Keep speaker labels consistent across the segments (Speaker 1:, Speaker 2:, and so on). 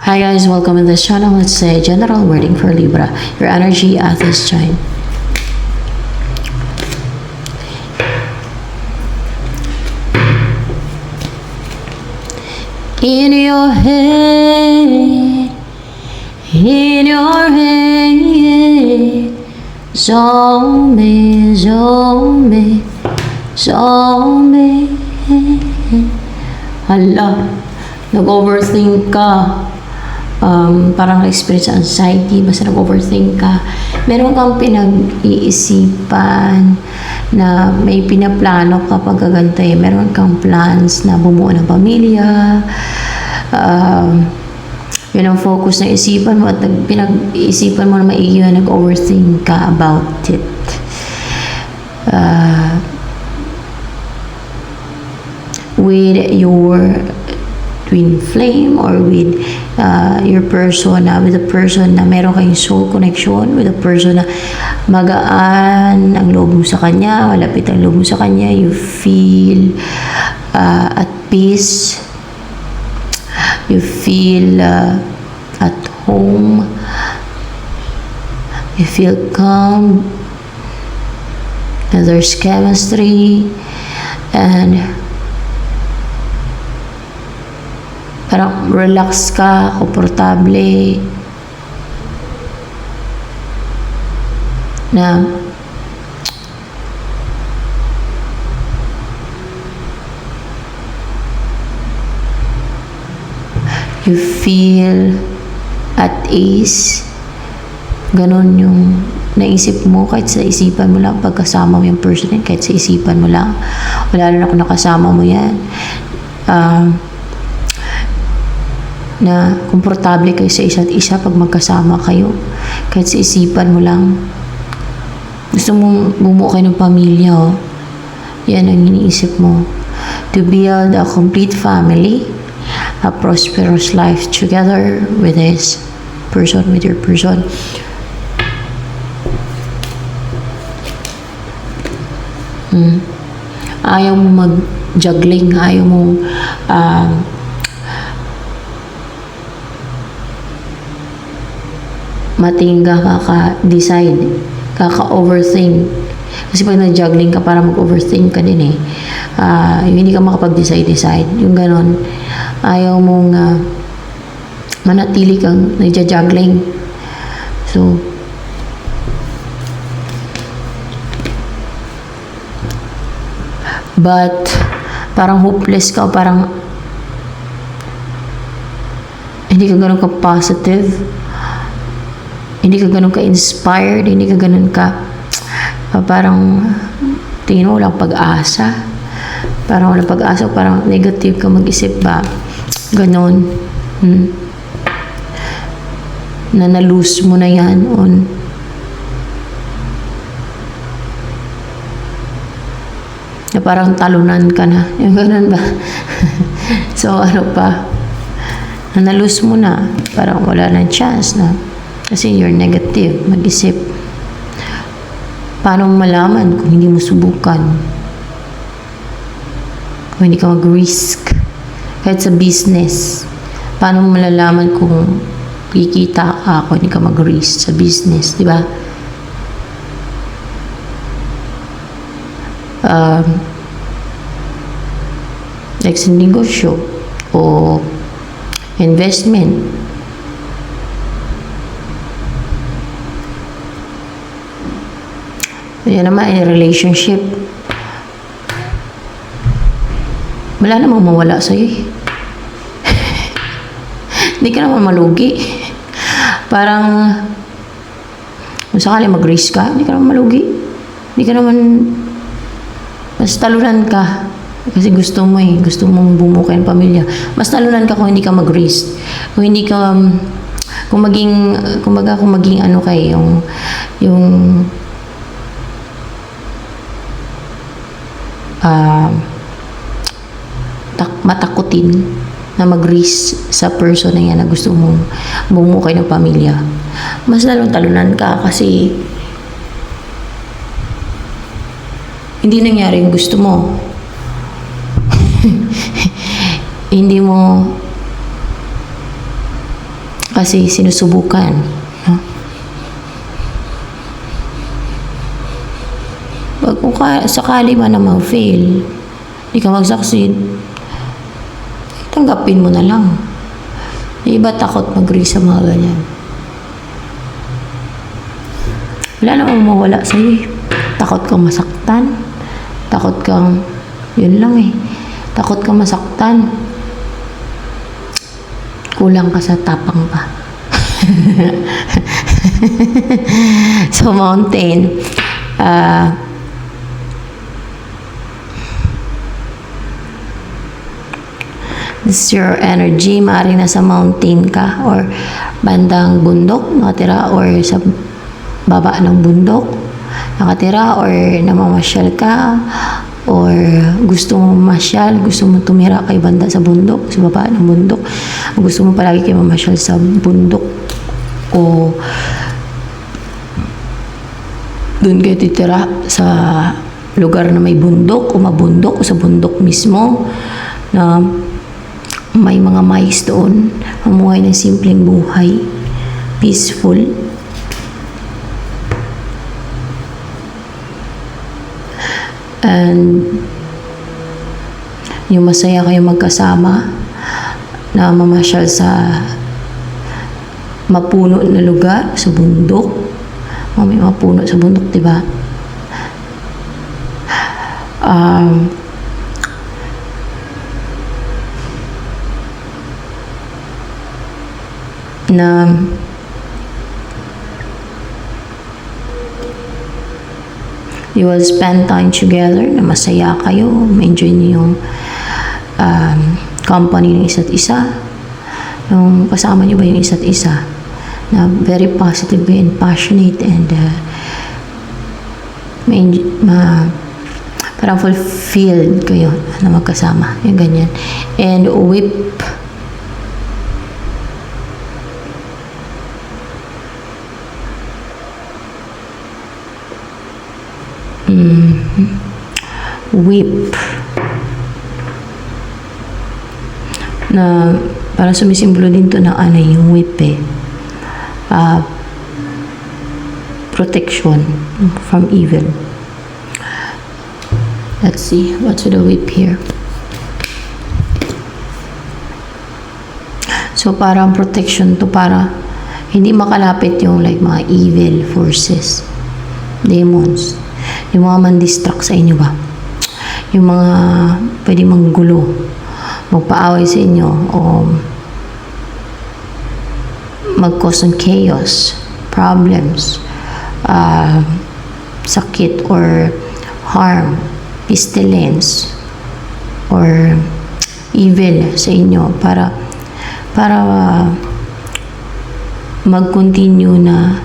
Speaker 1: Hi guys, welcome to this channel. Let's say general wording for Libra. Your energy at this time. In your head, zombie, zombie, zombie. Hala, nag-overthink ka. Parang na-experience anxiety, basta nag-overthink ka. Meron kang pinag-iisipan na may pinaplano kapag gagantay. Meron kang plans na bumuo ng pamilya. Yun ang focus ng isipan mo at pinag-iisipan mo na maigi na nag-overthink ka about it. With your twin flame or with your person with a person na meron kayong soul connection, with a person na magaan ang loob mo sa kanya, malapit ang loob mo sa kanya, you feel at peace, you feel at home, you feel calm, and there's chemistry, and parang relax ka, komportable na you feel at ease. Ganon yung naisip mo, kahit sa isipan mo lang, pagkasama mo yung person, kahit sa isipan mo lang, wala na kung nakasama mo yan, na komportable kayo sa isa't isa pag magkasama kayo, kahit sa isipan mo lang. Gusto mong bumuo kayo ng pamilya, yan ang iniisip mo, to build a complete family, a prosperous life together with this person, with your person. Ayaw mo mag-juggling, ayaw mo matingga, kaka-decide, kaka-overthink. Kasi pag nag-juggling ka, para mag-overthink ka din eh. Yung hindi ka makapag-decide. Yung ganon. Ayaw mong manatili kang nag-juggling. So, but, parang hopeless ka, parang hindi ka ganon ka-positive. Hindi ka ganun ka-inspired, hindi ka ganun ka parang tingin mo walang pag-asa. Parang walang pag-asa, parang negative ka mag-isip ba. Ganun. Na na-lose mo na yan na parang talunan ka na. Yung ganun ba? So, ano pa? Na na-lose mo na. Parang wala nang chance na. Kasi you're negative, mag-isip. Paano malaman kung hindi mo subukan? Kung hindi ka mag-risk. Kahit sa business, paano mo malalaman kung kikita ka kung hindi ka mag-risk sa business, di ba? Like sa negosyo o investment. Yan naman ay relationship. Wala namang mawala sa'yo eh. Hindi ka naman malugi. Parang kung sakali mag-risk ka, hindi ka naman malugi. Hindi ka naman mas talunan ka. Kasi gusto mo eh. Gusto mong bumuo kayo ng pamilya. Mas talunan ka kung hindi ka mag-risk. Kung hindi ka kung maging ano kayo yung matakutin na mag-risk sa person na yan na gusto mong bumuo kayo ng pamilya. Mas lalong talunan ka kasi hindi nangyari yung gusto mo. hindi mo Kasi sinusubukan. No? Pag kung sakali man na mag-fail, di ka mag-succeed, tanggapin mo na lang. Yung iba takot mag-risk sa mga ganyan. Wala namang mawala sa'yo eh. Takot kang masaktan. Takot kang, yun lang eh. Takot kang masaktan. Kulang ka sa tapang pa. So, mountain. This is your energy. Maaaring nasa mountain ka or bandang bundok nakatira or sa baba ng bundok nakatira or namamasyal ka or gusto mo masyal, gusto mo tumira kay banda sa bundok, sa baba ng bundok, gusto mo palagi kayo mamasyal sa bundok o doon kayo titira sa lugar na may bundok o mabundok o sa bundok mismo na may mga mais doon, mamuhay ng simpleng buhay, peaceful. And yung masaya kayo magkasama na mamasyal sa mapuno na lugar, sa bundok. May mapuno sa bundok, diba? Na you will spend time together, na masaya kayo, ma-enjoy niyo yung company ng isa't isa, yung kasama niyo ba yung isa't isa, na very positive and passionate and parang fulfilled kayo na magkasama, yung ganyan. And whip whip na parang sumisimbolo din to ng ano yung whip eh. Protection from evil. Let's see what's with the whip here. So parang protection to, para hindi makalapit yung like mga evil forces, demons, yung mga man-distract sa inyo ba, yung mga pwede manggulo, magpaaway sa inyo o mag-cause ng chaos, problems, sakit or harm, pestilence or evil sa inyo, para mag-continue na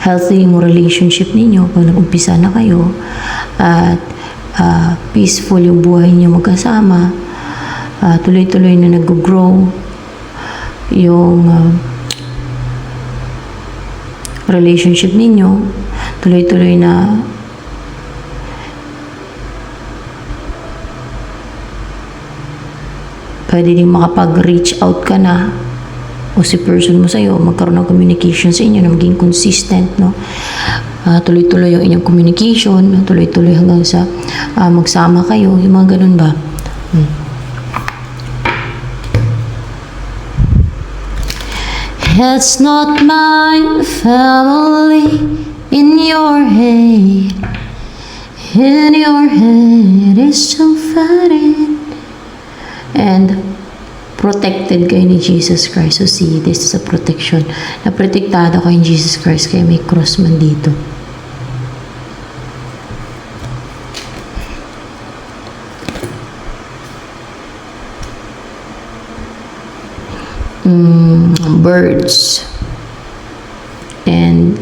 Speaker 1: healthy yung relationship ninyo pag nag-umpisa na kayo, at peaceful yung buhay niyo magkasama, tuloy-tuloy na nag-grow yung relationship ninyo, tuloy-tuloy na pwede din makapag-reach out ka na o si person mo sa'yo, magkaroon ng communication sa inyo na maging consistent, no? Tuloy-tuloy yung inyong communication, tuloy-tuloy hanggang sa magsama kayo, yung mga ganun ba? It's not my family in your head. In your head is so fighting. And protected kayo ni Jesus Christ. So see, this is a protection. Naprotektado kayo ni Jesus Christ, kaya may cross man dito. Birds. And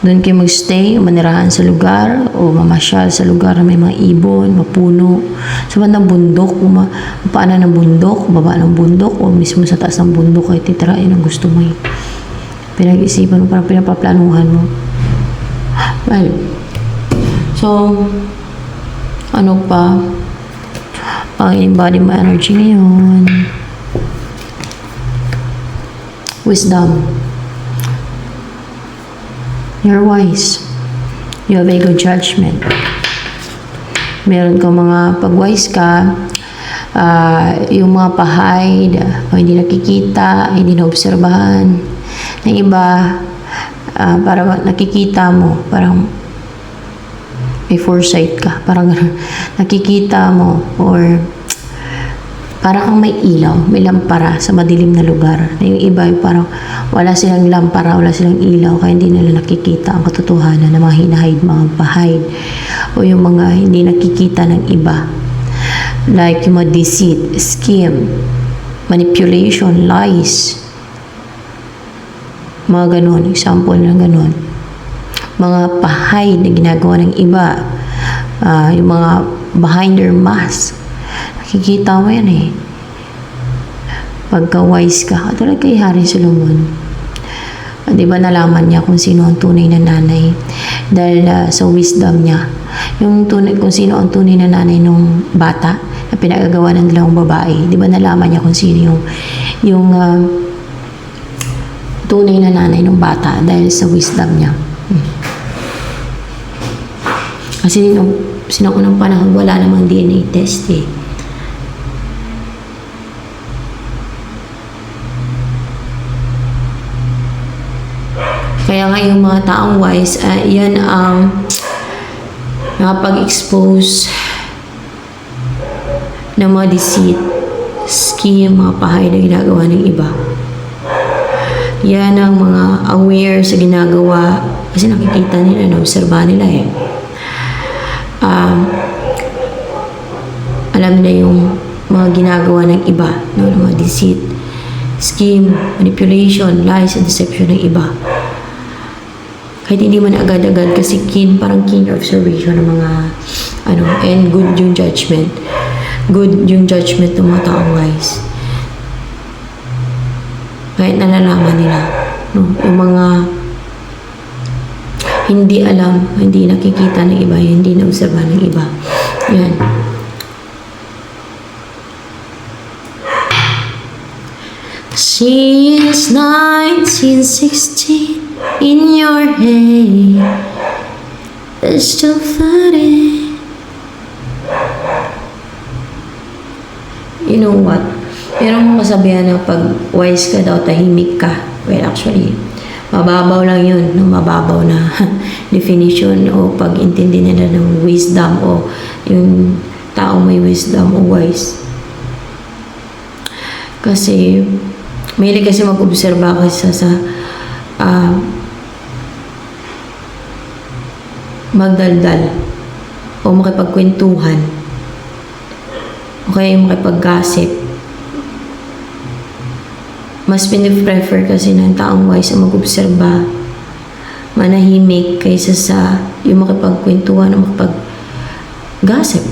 Speaker 1: doon kayo magstay, manirahan sa lugar o mamasyal sa lugar na may mga ibon, mapuno. Sa bandang bundok, paanan ng bundok, baba ng bundok, o mismo sa taas ng bundok kayo titirain ang gusto mo. Pinag-isipan mo, parang pinapaplanuhan mo. Well, so, ano pa? Ang embody mo energy ngayon. wisdom. You're wise. You have a good judgment. Meron kang mga pag-wise ka, yung mga pa-hide, o hindi nakikita, hindi naobserbahan ng iba, para nakikita mo, parang may foresight ka, parang nakikita mo, or parang kang may ilaw, may lampara sa madilim na lugar. Yung iba, parang wala silang lampara, wala silang ilaw, kaya hindi nila nakikita ang katotohanan ng mga hinahide, mga pa-hide, o yung mga hindi nakikita ng iba. Like yung mga deceit, scheme, manipulation, lies. Mga ganun, example ng ganun. Mga pa-hide na ginagawa ng iba. Yung mga behind their mask. Nakikita mo yan eh. Pagka wise ka, katulad kay Hari Solomon. Di ba nalaman niya kung sino ang tunay na nanay? Dahil sa wisdom niya. Yung tunay, kung sino ang tunay na nanay ng bata na pinagagawa ng dalawang babae. Di ba nalaman niya kung sino yung tunay na nanay ng bata dahil sa wisdom niya. Kasi nung unang panahon, wala namang DNA test eh. Kaya nga yung mga taong wise, yan ang nakapag-expose ng mga deceit, scheme, mga pahay na ginagawa ng iba. Yan ang mga aware sa ginagawa kasi nakikita nila, na-obserba nila eh. Alam nila yung mga ginagawa ng iba, no? Mga deceit, scheme, manipulation, lies, and deception ng iba. Kahit hindi man agad-agad kasi parang keen observation ng mga and good yung judgment. Good yung judgment ng mga taong wise. Kahit nalalaman nila, no? Yung mga hindi alam, hindi nakikita ng iba, hindi na-obserba ng iba. Yan. Since 1916 in your head, it's still flooding. You know what? Merong kasabihan na pag wise ka daw, tahimik ka. Well, actually, mababaw lang yun. No? Mababaw na definition o pag-intindi nila ng wisdom o yung tao may wisdom o wise. Kasi, mahilig kasi mag-obserba kasi sa magdaldal o makipagkwentuhan o kaya makipag-gossip. Mas piniprefer kasi ng taong wise ang mag-obserba, manahimik kaysa sa yung makipagkwentuhan o makipag-gossip.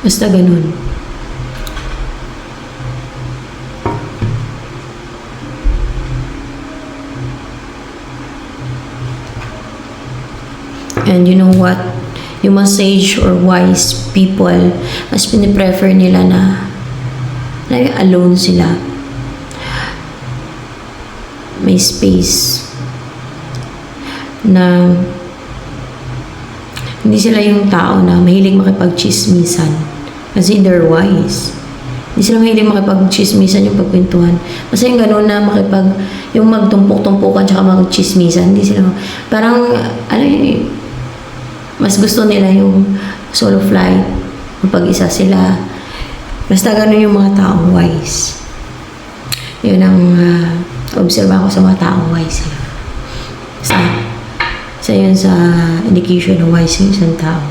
Speaker 1: Basta ganun. And you know what? Yung mga sage or wise people, mas piniprefer nila na alone sila. May space na hindi sila yung tao na mahilig makipag-chismisan. Kasi they're wise. Hindi sila mahilig makipag-chismisan yung pagkwentuhan. Kasi yung gano'n na yung magtumpok-tumpukan tsaka mag-chismisan, hindi sila, parang, mas gusto nila yung solo flight, pag-isa sila. Basta gano'n yung mga taong wise. Yun ang observa ko sa mga taong wise. Isa yun sa indication ng wise yung isang tao.